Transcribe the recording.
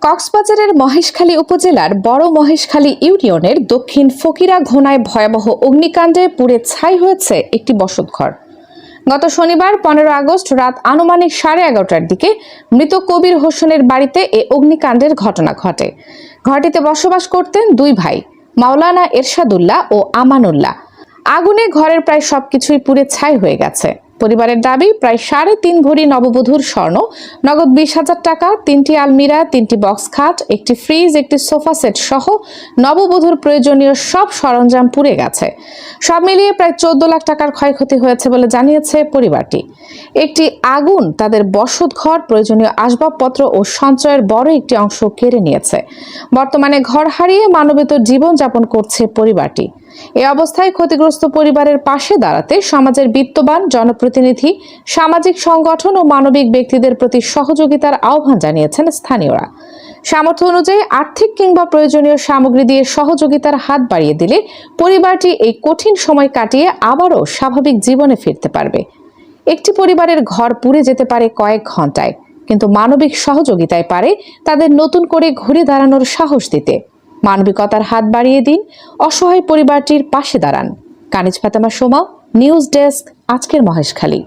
কক্সবাজারের মহেশখালী উপজেলার বড় মহেশখালী ইউনিয়নের দক্ষিণ ফকিরা ঘোনায় ভয়াবহ অগ্নিকাণ্ডে পুড়ে ছাই হয়েছে একটি বসতঘর। গত শনিবার 15 আগস্ট রাত আনুমানিক 11:30টার দিকে মৃত কবির হোসেনের বাড়িতে এ অগ্নিকাণ্ডের ঘটনা ঘটে। ঘরটিতে বসবাস করতেন দুই ভাই, মাওলানা এরশাদুল্লাহ ও আমানুল্লাহ। আগুনে ঘরের প্রায় সবকিছুই পুড়ে ছাই হয়ে গেছে। পরিবারের দাবি, প্রায় 3.5 ভরি নববধূর স্বর্ণ, নগদ 20,000 টাকা, 3টি আলমিরা, 3টি বক্স খাট, একটি ফ্রিজ, একটি সোফা সেট সহ নববধূর প্রয়োজনীয় সব সরঞ্জাম পুড়ে গেছে। সব মিলিয়ে প্রায় 14 লাখ টাকার ক্ষয়ক্ষতি হয়েছে বলে জানিয়েছে পরিবারটি। একটি আগুন তাদের বসতঘর, প্রয়োজনীয় আসবাবপত্র ও সঞ্চয়ের বড় একটি অংশ কেড়ে নিয়েছে। বর্তমানে ঘর হারিয়ে মানবেতর জীবনযাপন করছে পরিবারটি। এই অবস্থায় ক্ষতিগ্রস্ত পরিবারের পাশে দাঁড়াতে সমাজের বিত্তবান জনপ্রতিনিধি, সামাজিক সংগঠন ও মানবিক ব্যক্তিদের প্রতি সহযোগিতার আহ্বান জানিয়েছেন স্থানীয়রা। সামর্থ্য অনুযায়ী আর্থিক কিংবা প্রয়োজনীয় সামগ্রী দিয়ে সহযোগিতার হাত বাড়িয়ে দিলে পরিবারটি এই কঠিন সময় কাটিয়ে আবারও স্বাভাবিক জীবনে ফিরতে পারবে। একটি পরিবারের ঘর পুড়ে যেতে পারে কয়েক ঘন্টায়, কিন্তু মানবিক সহযোগিতায় পারে তাদের নতুন করে ঘুরে দাঁড়ানোর সাহস দিতে। মানবিকতার হাত বাড়িয়ে দিন, অসহায় পরিবারটির পাশে দাঁড়ান। কানিজ ফাতেমা সোমা, নিউজ ডেস্ক, আজকের মহেশখালী।